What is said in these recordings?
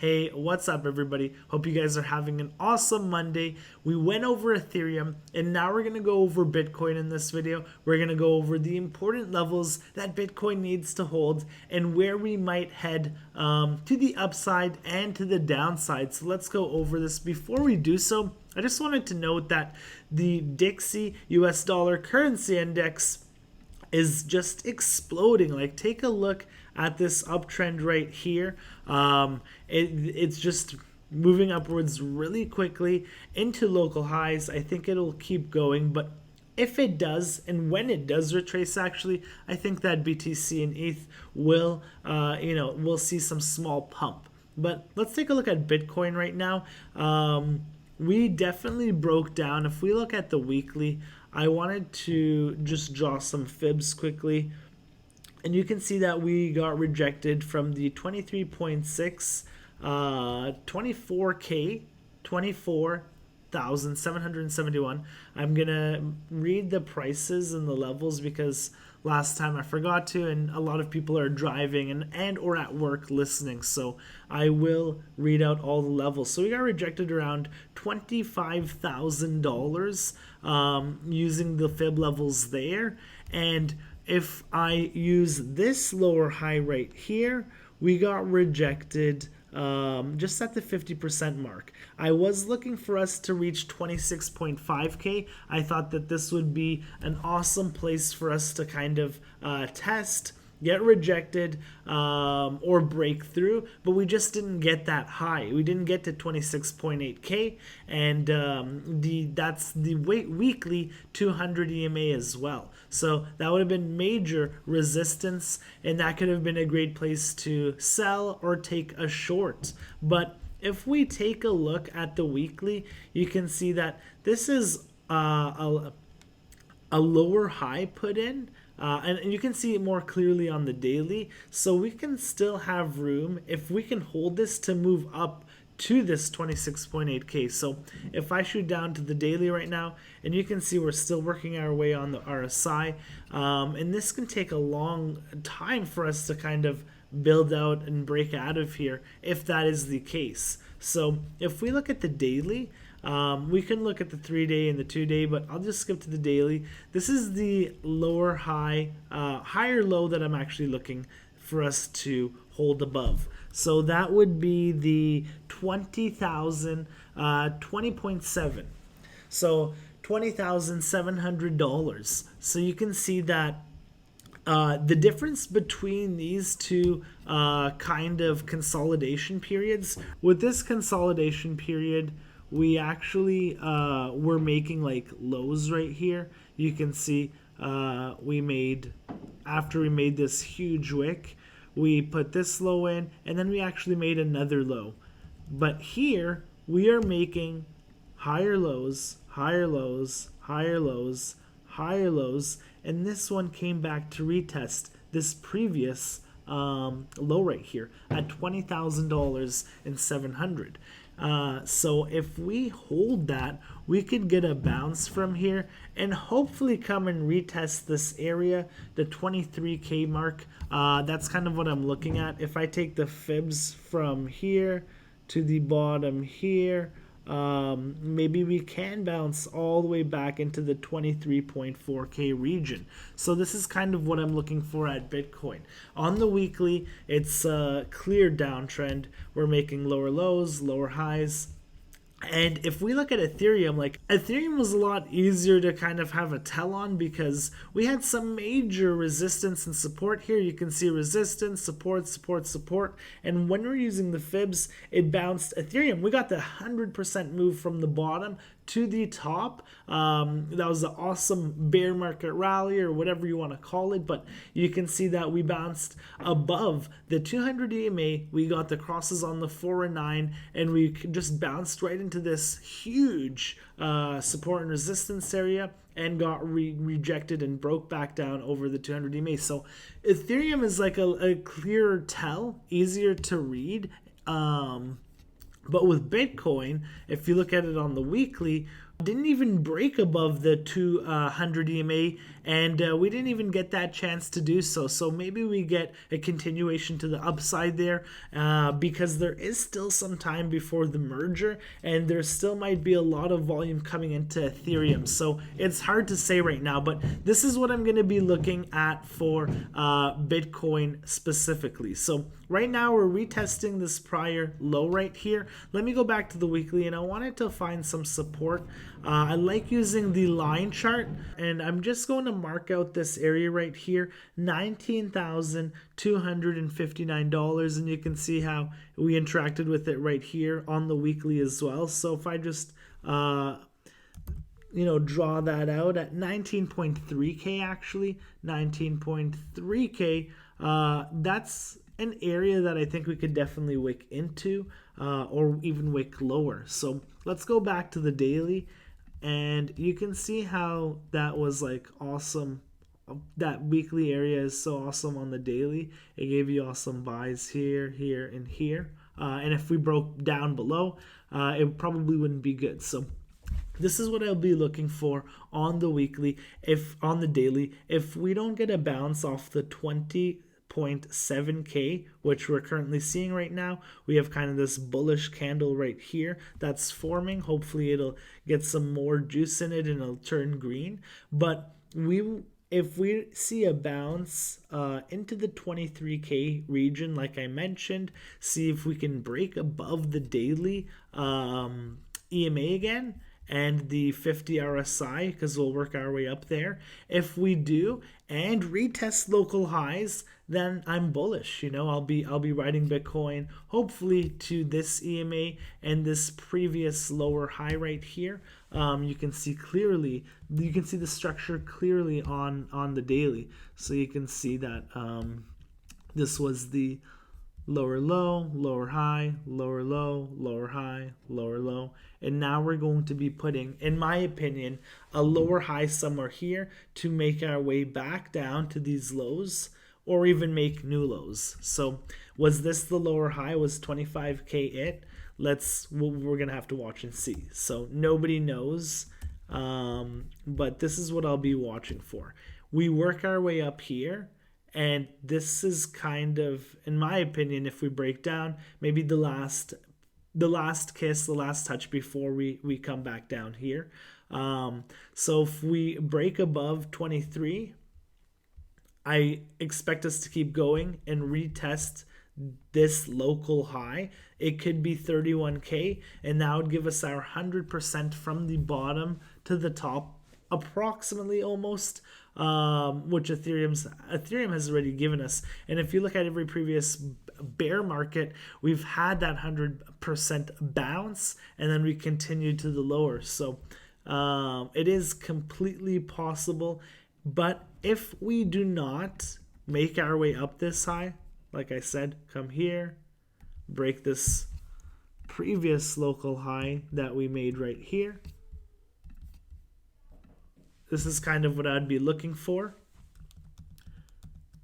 Hey, what's up everybody? Hope you guys are having an awesome Monday. We went over Ethereum and now we're going to go over Bitcoin in this video. We're going to go over the important levels that Bitcoin needs to hold and where we might head to the upside and to the downside. So let's go over this. Before we do so, I just wanted to note that the DXY US dollar currency index is just exploding. Like, take a look at this uptrend right here. It's just moving upwards really quickly into local highs. I think it'll keep going, but if it does, and when it does retrace, actually, I think that BTC and ETH will, we'll see some small pump. But let's take a look at Bitcoin right now. We definitely broke down. If we look at the weekly, I wanted to just draw some fibs quickly. And you can see that we got rejected from the 23.6, 24K, 24,771. I'm going to read the prices and the levels because last time I forgot to, and a lot of people are driving and or at work listening, so I will read out all the levels. So we got rejected around $25,000 using the fib levels there, and if I use this lower high right here, we got rejected just at the 50% mark. I was looking for us to reach 26.5K. I thought that this would be an awesome place for us to kind of test, get rejected, or break through, but we just didn't get that high. We didn't get to 26.8K, and that's the weekly 200 EMA as well. So that would have been major resistance, and that could have been a great place to sell or take a short. But if we take a look at the weekly, you can see that this is a lower high put in. And you can see it more clearly on the daily. So we can still have room if we can hold this to move up to this 26.8K. So if I shoot down to the daily right now, and you can see we're still working our way on the RSI, and this can take a long time for us to kind of build out and break out of here if that is the case. So if we look at the daily, we can look at the 3-day and the 2-day, but I'll just skip to the daily. This is the lower high, higher low that I'm actually looking for us to hold above. So that would be the 20,000, 20.7. So $20,700. So you can see that the difference between these two kind of consolidation periods, with this consolidation period, we actually were making like lows right here. You can see after we made this huge wick, we put this low in, and then we actually made another low. But here we are making higher lows, higher lows, higher lows, higher lows, and this one came back to retest this previous low right here at $20,700. So if we hold that, we could get a bounce from here and hopefully come and retest this area, the 23K mark. That's kind of what I'm looking at. If I take the fibs from here to the bottom here, maybe we can bounce all the way back into the 23.4K region. So this is kind of what I'm looking for at Bitcoin. On the weekly, it's a clear downtrend. We're making lower lows, lower highs. And if we look at Ethereum, like Ethereum was a lot easier to kind of have a tell on because we had some major resistance and support here. You can see resistance, support, support, support. And when we're using the fibs, it bounced Ethereum. We got the 100% move from the bottom to the top. That was an awesome bear market rally or whatever you want to call it, but you can see that we bounced above the 200 EMA. We got the crosses on the 4 and 9, and we just bounced right into this huge support and resistance area and got rejected and broke back down over the 200 EMA. So Ethereum is like a clearer tell, easier to read. But with Bitcoin, if you look at it on the weekly, didn't even break above the 200 EMA, and we didn't even get that chance to do so. So maybe we get a continuation to the upside there, because there is still some time before the merger, and there still might be a lot of volume coming into Ethereum. So it's hard to say right now, but this is what I'm going to be looking at for Bitcoin specifically. So right now we're retesting this prior low right here. Let me go back to the weekly, and I wanted to find some support. I like using the line chart, and I'm just going to mark out this area right here, $19,259, and you can see how we interacted with it right here on the weekly as well. So if I just draw that out at 19.3k, actually 19.3k, that's an area that I think we could definitely wick into, or even wick lower. So let's go back to the daily, and you can see how that was like awesome. That weekly area is so awesome on the daily. It gave you awesome buys here, here, and here. And if we broke down below, it probably wouldn't be good. So this is what I'll be looking for on the weekly. If on the daily, if we don't get a bounce off the 20.7k, which we're currently seeing right now, we have kind of this bullish candle right here that's forming. Hopefully it'll get some more juice in it and it'll turn green. But if we see a bounce into the 23k region, like I mentioned, see if we can break above the daily EMA again and the 50 RSI, because we'll work our way up there. If we do and retest local highs, then I'm bullish. I'll be riding Bitcoin hopefully to this EMA and this previous lower high right here. You can see clearly, you can see the structure clearly on the daily. So you can see that this was the lower low, lower high, lower low, lower high, lower low. And now we're going to be putting, in my opinion, a lower high somewhere here to make our way back down to these lows, or even make new lows. So was this the lower high? Was 25k it? We're gonna have to watch and see. So nobody knows, but this is what I'll be watching for. We work our way up here, and this is kind of, in my opinion, if we break down, maybe the last kiss, the last touch before we come back down here. So if we break above 23, I expect us to keep going and retest this local high. It could be 31k, and that would give us our 100% from the bottom to the top, approximately almost, which Ethereum has already given us. And if you look at every previous bear market, we've had that 100% bounce, and then we continue to the lower. So it is completely possible. But if we do not make our way up this high, like I said, come here, break this previous local high that we made right here. This is kind of what I'd be looking for.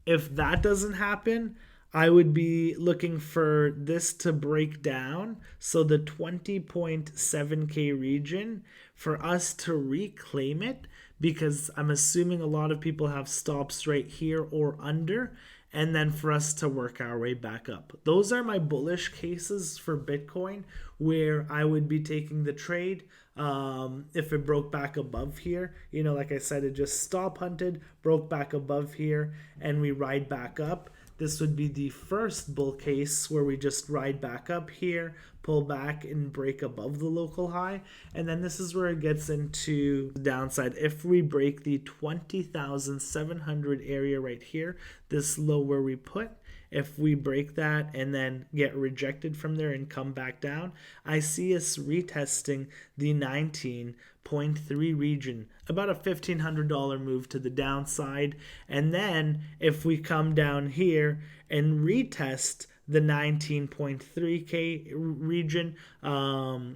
If that doesn't happen, I would be looking for this to break down. So the 20.7k region, for us to reclaim it, because I'm assuming a lot of people have stops right here or under, and then for us to work our way back up. Those are my bullish cases for Bitcoin, where I would be taking the trade. If it broke back above here, like I said, it just stop hunted, broke back above here, and we ride back up. This would be the first bull case, where we just ride back up here, pull back and break above the local high. And then this is where it gets into the downside. If we break the 20,700 area right here, this low where we put, if we break that and then get rejected from there and come back down, I see us retesting the 19.3 region, about a $1,500 move to the downside. And then if we come down here and retest the 19.3k region,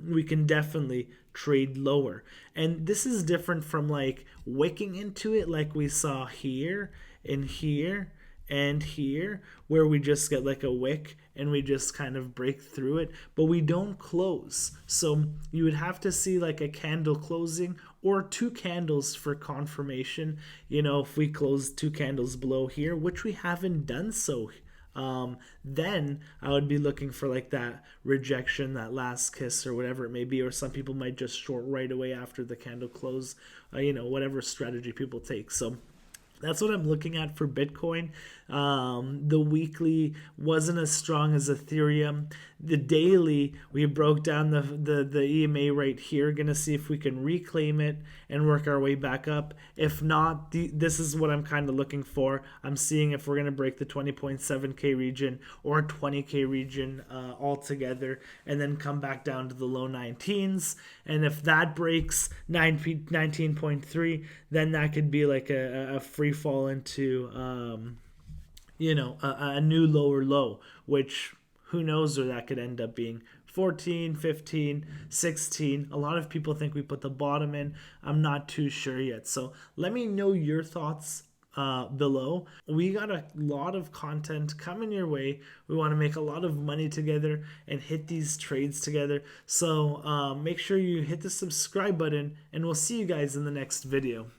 we can definitely trade lower. And this is different from like wicking into it like we saw here and here and here, where we just get like a wick and we just kind of break through it, but we don't close. So you would have to see like a candle closing or two candles for confirmation. You know, if we close two candles below here, which we haven't done so, then I would be looking for like that rejection, that last kiss, or whatever it may be. Or some people might just short right away after the candle close, you know, whatever strategy people take. So that's what I'm looking at for Bitcoin. The weekly wasn't as strong as Ethereum. The daily, we broke down the EMA right here. Gonna see if we can reclaim it and work our way back up. If not, this is what I'm kind of looking for. I'm seeing if we're gonna break the 20.7K region or 20K region altogether, and then come back down to the low 19s. And if that breaks 19.3, then that could be like a free fall into you know, a new lower low, which who knows where that could end up being. 14, 15, 16. A lot of people think we put the bottom in. I'm not too sure yet. So let me know your thoughts below. We got a lot of content coming your way. We want to make a lot of money together and hit these trades together. So make sure you hit the subscribe button, and we'll see you guys in the next video.